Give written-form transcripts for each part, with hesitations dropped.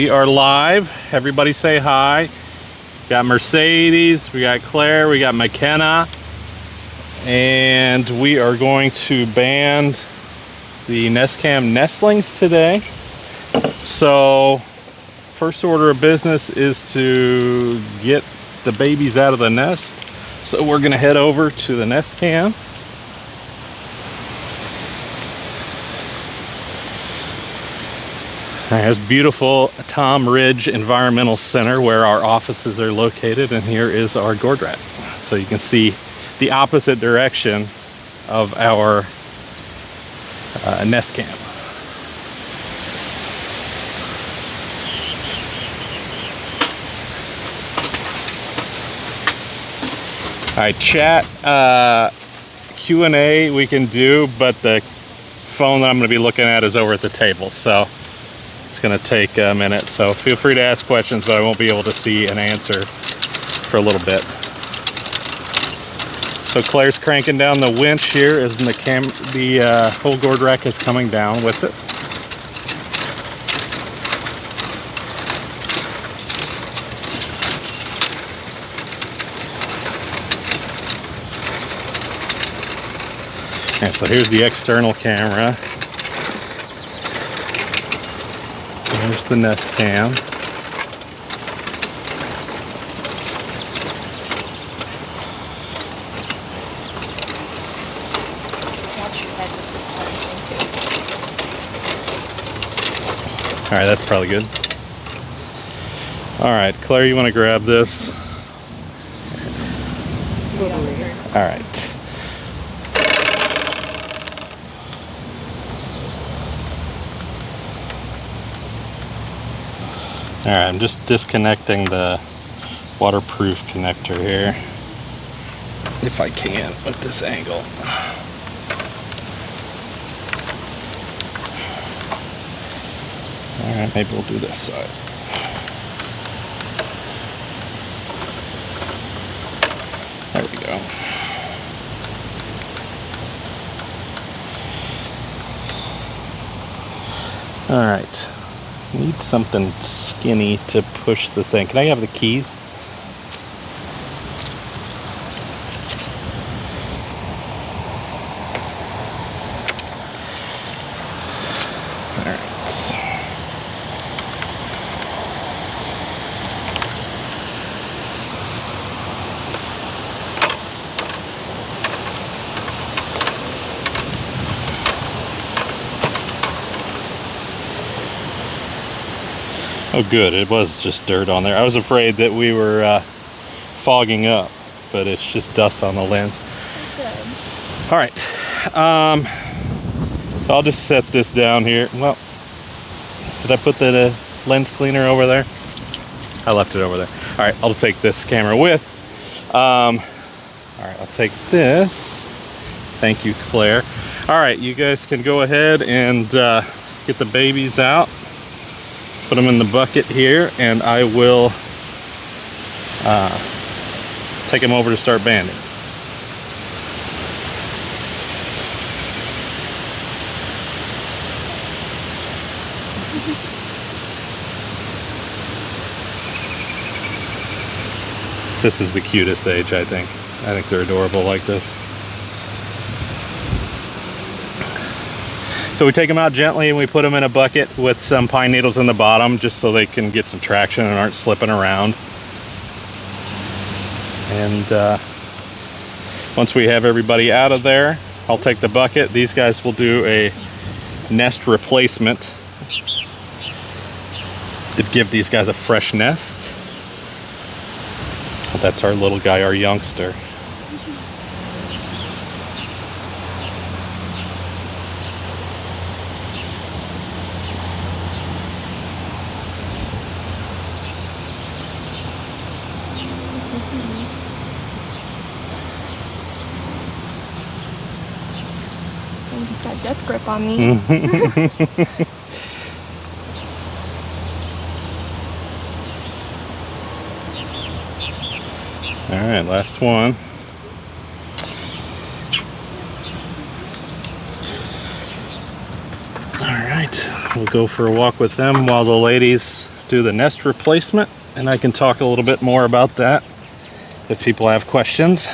We are live. Everybody say hi. Got Mercedes, we got Claire, we got McKenna, and we are going to band the Nestcam nestlings today. So first order of business is to get the babies out of the nest. So we're gonna head over to the Nestcam. There's beautiful Tom Ridge Environmental Center where our offices are located, and here is our gourd rat. So you can see the opposite direction of our Nestcam. All right, chat, Q&A we can do, but the phone that I'm going to be looking at is over at the table, so it's going to take a minute. So feel free to ask questions, but I won't be able to see an answer for a little bit. So Claire's cranking down the winch here as the whole gourd rack is coming down with it. And so here's the external camera. There's the Nestcam. Watch your head with this kind of thing too. All right, that's probably good. All right, Claire, you want to grab this? All right. All right, I'm just disconnecting the waterproof connector here, if I can, at this angle. All right, maybe we'll do this side. There we go. All right. Need something skinny to push the thing. Can I have the keys? All right. Oh good, it was just dirt on there. I was afraid that we were fogging up, but it's just dust on the lens. Good. All right, so I'll just set this down here. Well, did I put the lens cleaner over there? I left it over there. All right, I'll take this camera with. All right, I'll take this. Thank you, Claire. All right, you guys can go ahead and get the babies out. Put them in the bucket here, and I will take them over to start banding. This is the cutest age, I think. I think they're adorable like this. So we take them out gently and we put them in a bucket with some pine needles in the bottom just so they can get some traction and aren't slipping around. And once we have everybody out of there, I'll take the bucket. These guys will do a nest replacement to give these guys a fresh nest. That's our little guy, our youngster. He's got death grip on me. All right, last one. All right, we'll go for a walk with them while the ladies do the nest replacement, and I can talk a little bit more about that if people have questions.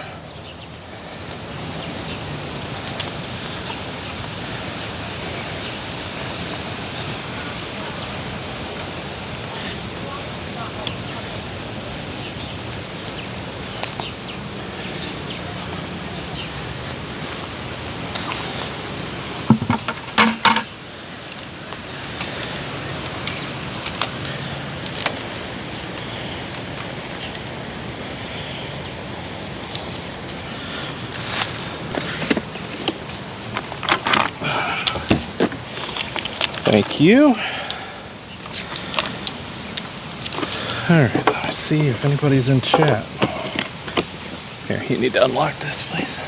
Thank you. All right, let's see if anybody's in chat. Here, you need to unlock this, please.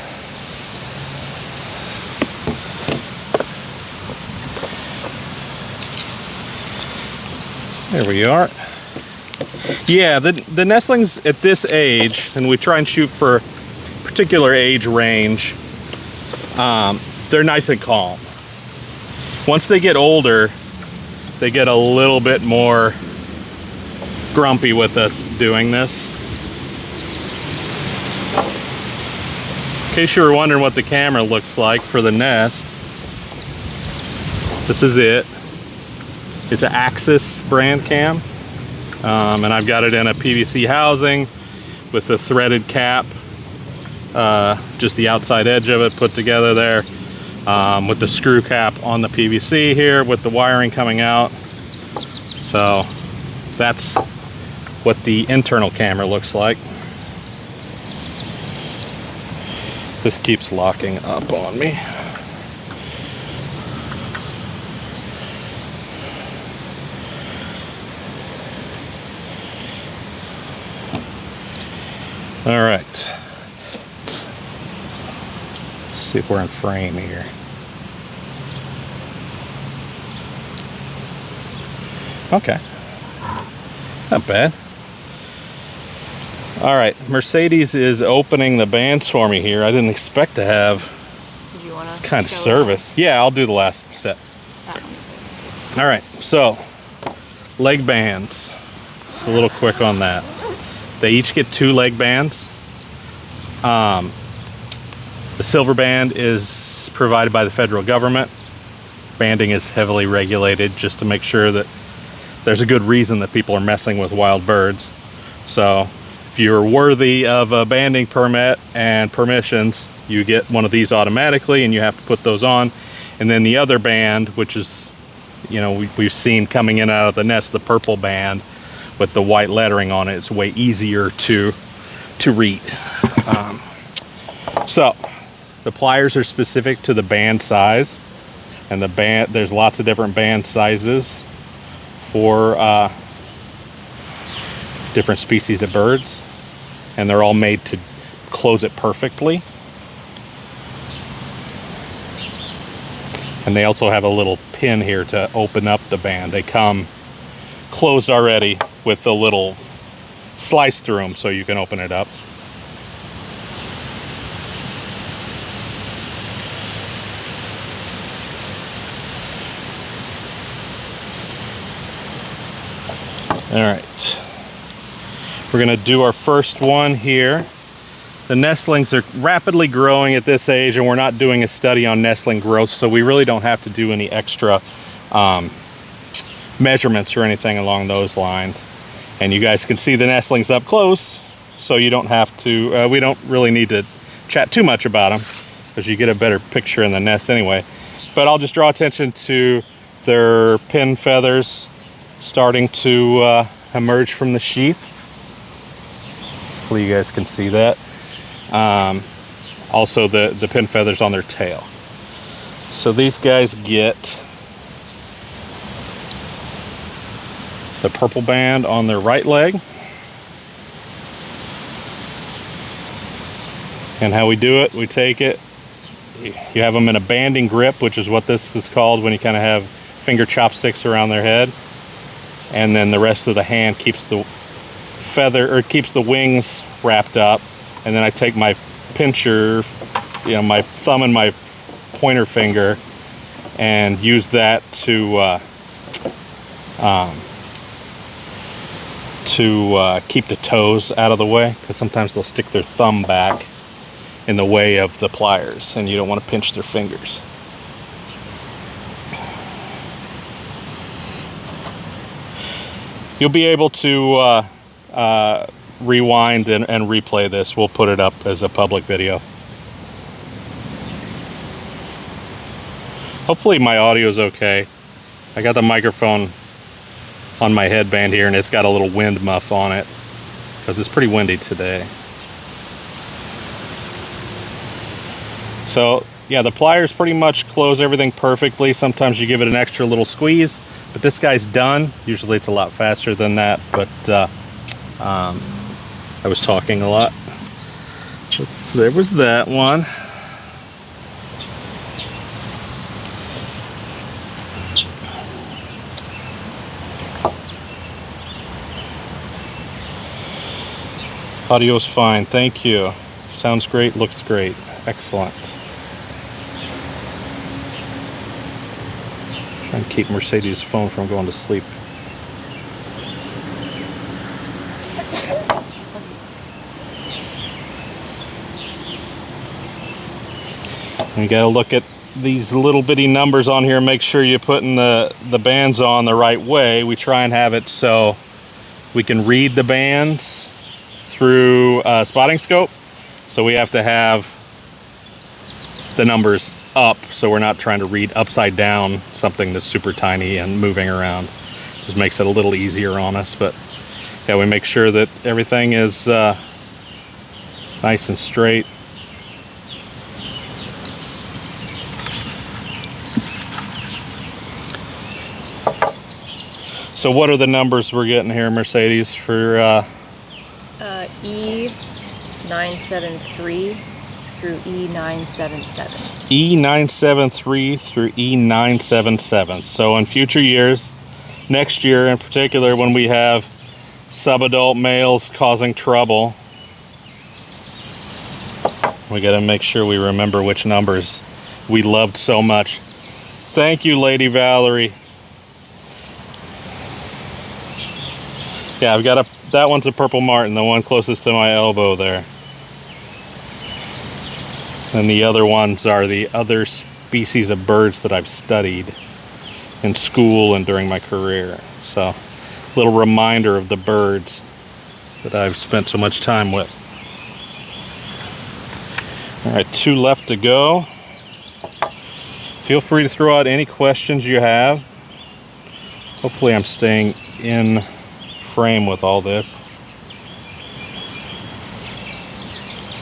There we are. Yeah, the nestlings at this age, and we try and shoot for a particular age range, they're nice and calm. Once they get older, they get a little bit more grumpy with us doing this. In case you were wondering what the camera looks like for the nest, this is it. It's an Axis brand cam, and I've got it in a PVC housing with a threaded cap, just the outside edge of it put together there, with the screw cap on the PVC here with the wiring coming out. So that's what the internal camera looks like. This keeps locking up on me. All right. Let's see if we're in frame here. Okay. Not bad. All right, Mercedes is opening the bands for me here. I didn't expect to have this kind of service. Yeah, I'll do the last set. That one is open too. All right, so leg bands. Just a little quick on that. They each get 2 leg bands. The silver band is provided by the federal government. Banding is heavily regulated just to make sure that there's a good reason that people are messing with wild birds. So if you're worthy of a banding permit and permissions, you get one of these automatically, and you have to put those on. And then the other band, which is, you know, we've seen coming in and out of the nest, the purple band with the white lettering on it, it's way easier to read. So the pliers are specific to the band size, and there's lots of different band sizes for different species of birds, and they're all made to close it perfectly. And they also have a little pin here to open up the band. They come closed already with a little slice through them so you can open it up. All right, we're gonna do our first one here. The nestlings are rapidly growing at this age, and we're not doing a study on nestling growth, so we really don't have to do any extra measurements or anything along those lines. And you guys can see the nestlings up close, so you don't have to, we don't really need to chat too much about them, because you get a better picture in the nest anyway. But I'll just draw attention to their pin feathers starting to emerge from the sheaths. Hopefully you guys can see that. Also the pin feathers on their tail. So these guys get the purple band on their right leg. And how we do it, we take it, you have them in a banding grip, which is what this is called when you kind of have finger chopsticks around their head. And then the rest of the hand keeps the feather, or keeps the wings wrapped up. And then I take my pincher, you know, my thumb and my pointer finger, and use that to to keep the toes out of the way, because sometimes they'll stick their thumb back in the way of the pliers and you don't want to pinch their fingers. You'll be able to rewind and replay this. We'll put it up as a public video. Hopefully my audio is okay. I got the microphone on my headband here and it's got a little wind muff on it because it's pretty windy today. So yeah, the pliers pretty much close everything perfectly. Sometimes you give it an extra little squeeze, but this guy's done. Usually it's a lot faster than that, but I was talking a lot. There was that one. Audio's fine, thank you. Sounds great, looks great. Excellent. Trying to keep Mercedes' phone from going to sleep. And you gotta look at these little bitty numbers on here, make sure you're putting the bands on the right way. We try and have it so we can read the bands through a spotting scope. So we have to have the numbers up, so we're not trying to read upside down something that's super tiny and moving around. Just makes it a little easier on us. But yeah, we make sure that everything is nice and straight. So what are the numbers we're getting here, Mercedes, for E973 through E977. E973 through E977. So in future years, next year in particular, when we have subadult males causing trouble, we got to make sure we remember which numbers we loved so much. Thank you, Lady Valerie. Yeah, I've got that one's a purple martin, the one closest to my elbow there. And the other ones are the other species of birds that I've studied in school and during my career. So, little reminder of the birds that I've spent so much time with. All right, 2 left to go. Feel free to throw out any questions you have. Hopefully I'm staying in frame with all this.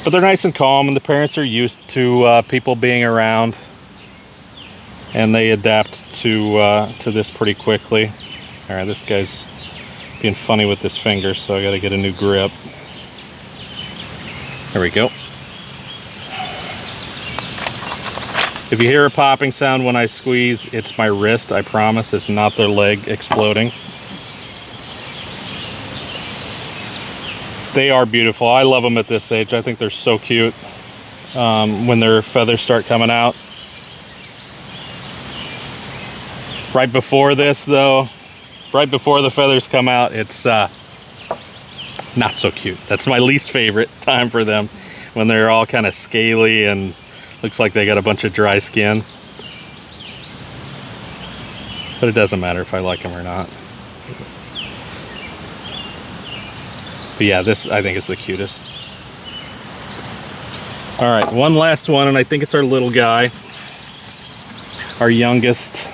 But they're nice and calm, and the parents are used to people being around, and they adapt to this pretty quickly. All right, this guy's being funny with his fingers, so I got to get a new grip. There we go. If you hear a popping sound when I squeeze, it's my wrist. I promise, it's not their leg exploding. They are beautiful. I love them at this age. I think they're so cute when their feathers start coming out. Right before this, though, right before the feathers come out, it's not so cute. That's my least favorite time for them, when they're all kind of scaly and looks like they got a bunch of dry skin. But it doesn't matter if I like them or not. But yeah, this I think is the cutest. All right, one last one, and I think it's our little guy, our youngest.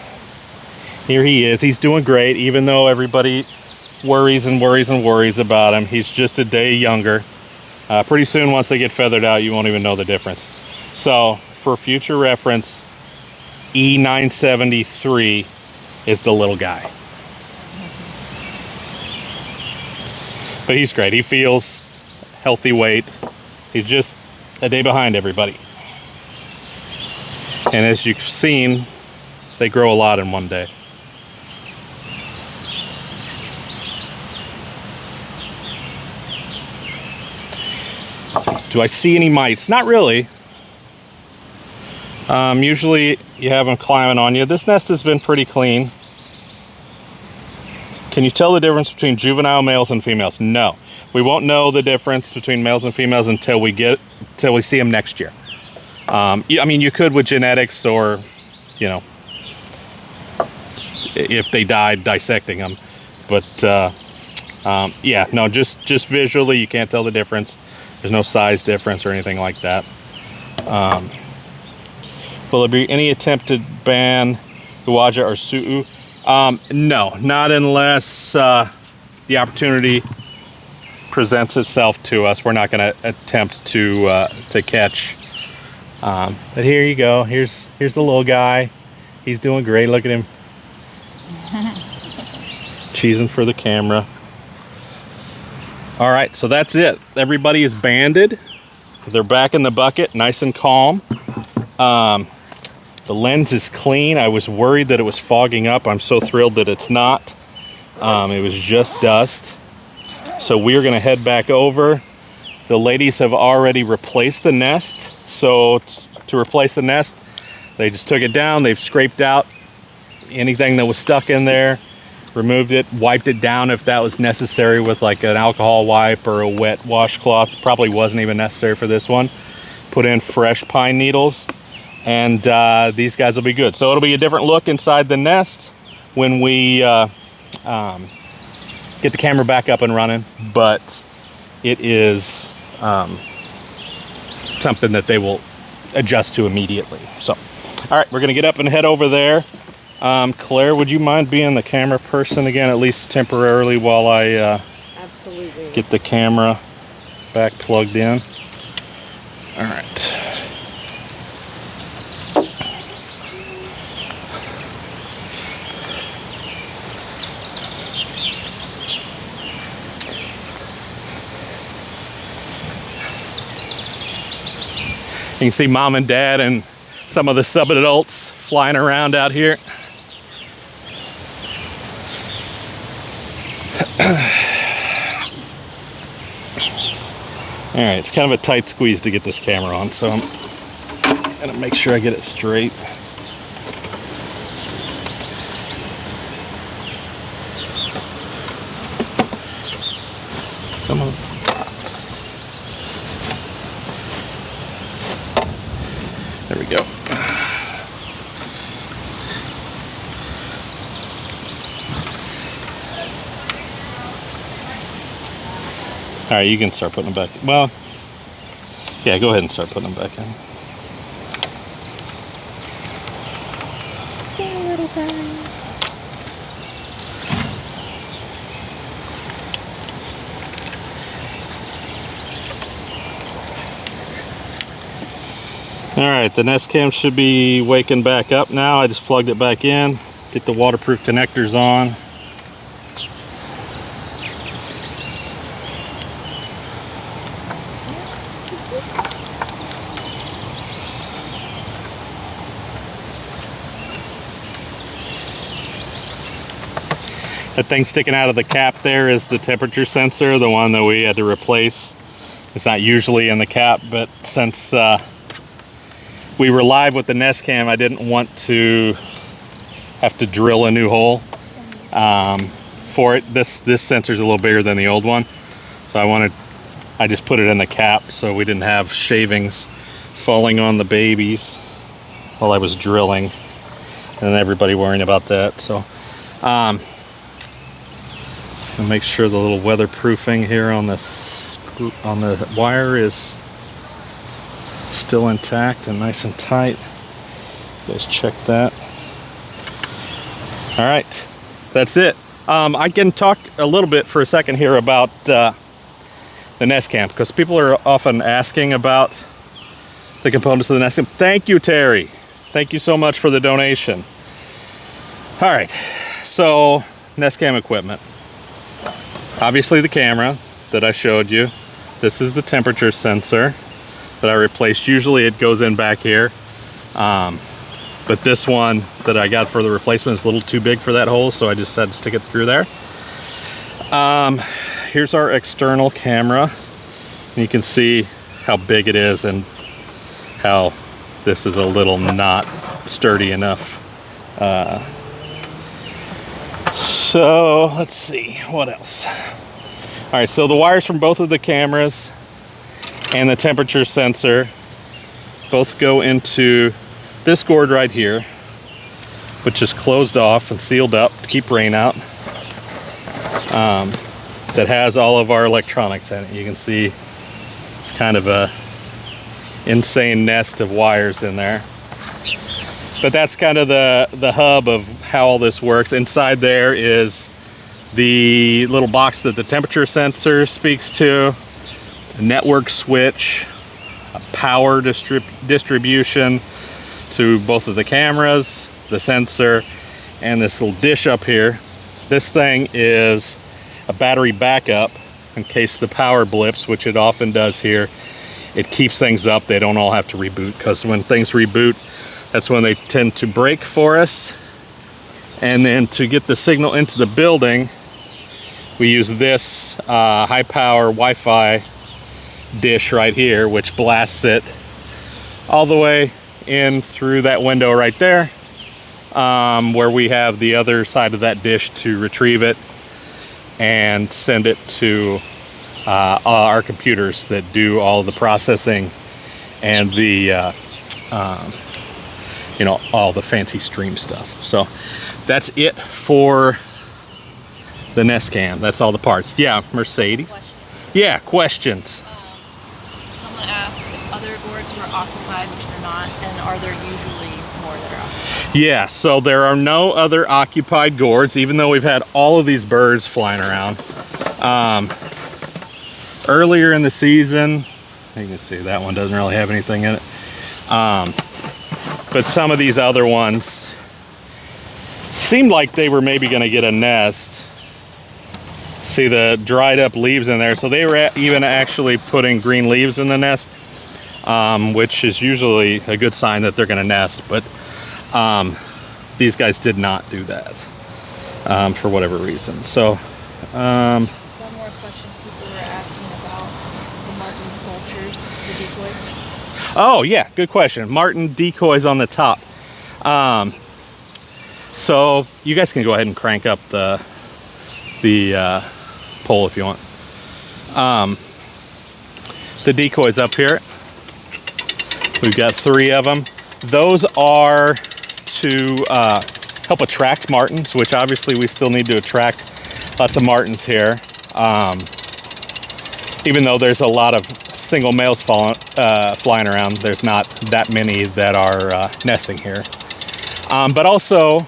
Here he is. He's doing great, even though everybody worries and worries and worries about him. He's just a day younger. Pretty soon, once they get feathered out, you won't even know the difference. So, for future reference, E973 is the little guy. But he's great. He feels healthy weight. He's just a day behind everybody. And as you've seen, they grow a lot in one day. Do I see any mites? Not really. Usually you have them climbing on you. This nest has been pretty clean. Can you tell the difference between juvenile males and females? No, we won't know the difference between males and females until we see them next year. I mean, you could with genetics, or, you know, if they died dissecting them, but yeah, no, just visually you can't tell the difference. There's no size difference or anything like that. Will there be any attempt to ban Uwaja or Su'u? No, not unless the opportunity presents itself to us. We're not going to attempt to catch. But here you go. Here's the little guy. He's doing great. Look at him. Cheesing for the camera. All right, so that's it. Everybody is banded. They're back in the bucket, nice and calm. The lens is clean. I was worried that it was fogging up. I'm so thrilled that it's not. It was just dust. So we're gonna head back over. The ladies have already replaced the nest. So to replace the nest, they just took it down. They've scraped out anything that was stuck in there, removed it, wiped it down if that was necessary with like an alcohol wipe or a wet washcloth. Probably wasn't even necessary for this one. Put in fresh pine needles, and these guys will be good. So it'll be a different look inside the nest when we get the camera back up and running, but it is something that they will adjust to immediately. So, all right, we're gonna get up and head over there. Claire, would you mind being the camera person again, at least temporarily, while I Absolutely. get the camera back plugged in? All right. You can see Mom and Dad and some of the sub-adults flying around out here. All right, it's kind of a tight squeeze to get this camera on, so I'm gonna make sure I get it straight. Come on. There we go. All right, you can start putting them back. Well, yeah, go ahead and start putting them back in. See you, little guys. All right, the Nestcam should be waking back up now. I just plugged it back in. Get the waterproof connectors on. That thing sticking out of the cap there is the temperature sensor, the one that we had to replace. It's not usually in the cap, but since we were live with the Nestcam, I didn't want to have to drill a new hole for it. This sensor's a little bigger than the old one, so I just put it in the cap so we didn't have shavings falling on the babies while I was drilling, and everybody worrying about that. So just gonna make sure the little weatherproofing here on the wire is still intact and nice and tight. You guys check that. All right, that's it. I can talk a little bit for a second here about the Nestcam, because people are often asking about the components of the Nestcam. Thank you, Terry. Thank you so much for the donation. All right, so Nestcam equipment. Obviously the camera that I showed you. This is the temperature sensor that I replaced. Usually it goes in back here. But this one that I got for the replacement is a little too big for that hole, so I just had to stick it through there. Here's our external camera. And you can see how big it is and how this is a little not sturdy enough. So let's see what else. All right, so the wires from both of the cameras and the temperature sensor both go into this gourd right here, which is closed off and sealed up to keep rain out. That has all of our electronics in it. You can see it's kind of a insane nest of wires in there. But that's kind of the hub of how all this works. Inside there is the little box that the temperature sensor speaks to, a network switch, a power distribution to both of the cameras, the sensor, and this little dish up here. This thing is a battery backup in case the power blips, which it often does here. It keeps things up. They don't all have to reboot, because when things reboot, that's when they tend to break for us. And then to get the signal into the building, we use this high power Wi-Fi dish right here, which blasts it all the way in through that window right there, where we have the other side of that dish to retrieve it and send it to our computers that do all the processing and the you know, all the fancy stream stuff. So that's it for the Nestcam. That's all the parts. Yeah, Mercedes. Yeah, questions. Someone asked if other gourds were occupied, which they're not, and are there usually more that are occupied? Yeah, so there are no other occupied gourds, even though we've had all of these birds flying around. Earlier in the season, you can see that one doesn't really have anything in it. But some of these other ones seemed like they were maybe gonna get a nest. See the dried up leaves in there. So they were even actually putting green leaves in the nest, which is usually a good sign that they're gonna nest. But these guys did not do that for whatever reason. So One more question people were asking about the Martin sculptures, the decoys. oh yeah, good question. Martin decoys on the top. So you guys can go ahead and crank up the pole if you want. The decoys up here, we've got 3 of them. Those are to help attract martins, which obviously we still need to attract lots of martins here. Even though there's a lot of single males flying around, there's not that many that are nesting here. But also,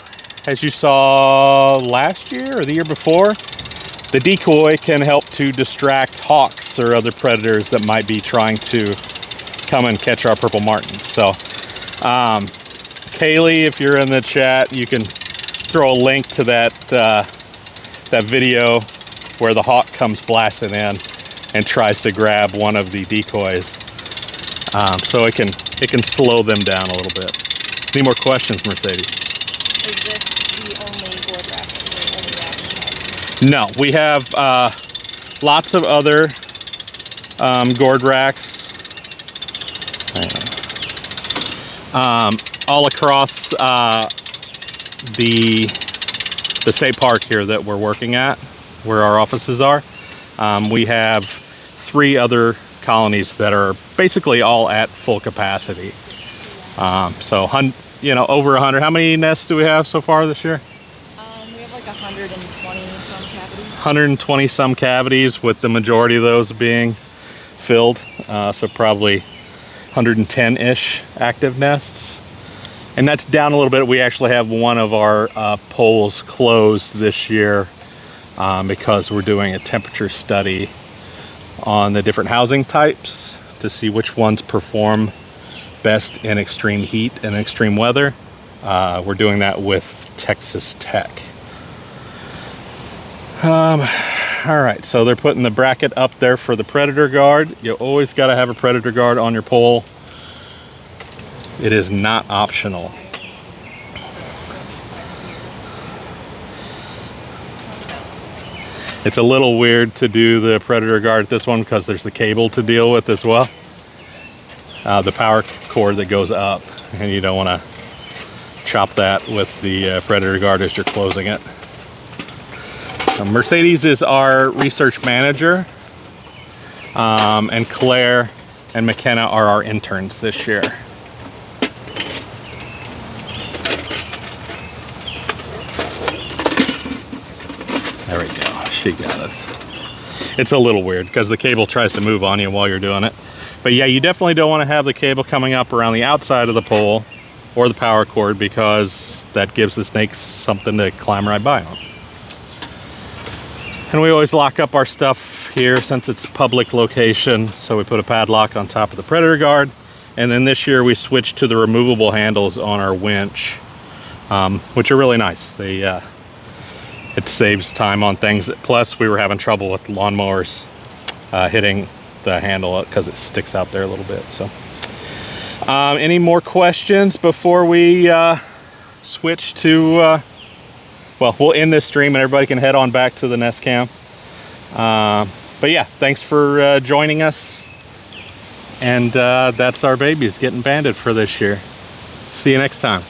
as you saw last year or the year before, the decoy can help to distract hawks or other predators that might be trying to come and catch our purple martins. So, Kaylee, if you're in the chat, you can throw a link to that that video where the hawk comes blasting in and tries to grab one of the decoys. So it can slow them down a little bit. Any more questions, Mercedes? Is this the only gourd rack that you're only occupied? No, we have lots of other gourd racks all across the state park here that we're working at, where our offices are. We have 3 other colonies that are basically all at full capacity. So, you know, over 100. How many nests do we have so far this year? We have like 120 some cavities. 120 some cavities, with the majority of those being filled. So probably 110-ish active nests. And that's down a little bit. We actually have one of our poles closed this year because we're doing a temperature study on the different housing types to see which ones perform best in extreme heat and extreme weather. We're doing that with Texas Tech. All right, so they're putting the bracket up there for the predator guard. You always got to have a predator guard on your pole. It is not optional. It's a little weird to do the predator guard at this one because there's the cable to deal with as well. The power cord that goes up, and you don't want to chop that with the predator guard as you're closing it. Mercedes is our research manager, and Claire and McKenna are our interns this year. There we go, she got it. It's a little weird because the cable tries to move on you while you're doing it. But yeah, you definitely don't want to have the cable coming up around the outside of the pole or the power cord, because that gives the snakes something to climb right by on. And we always lock up our stuff here since it's a public location. So we put a padlock on top of the predator guard. And then this year we switched to the removable handles on our winch, which are really nice. It saves time on things. Plus, we were having trouble with lawnmowers hitting the handle because it sticks out there a little bit. So, any more questions before we switch to? Well, we'll end this stream and everybody can head on back to the Nestcam. But yeah, thanks for joining us. And that's our babies getting banded for this year. See you next time.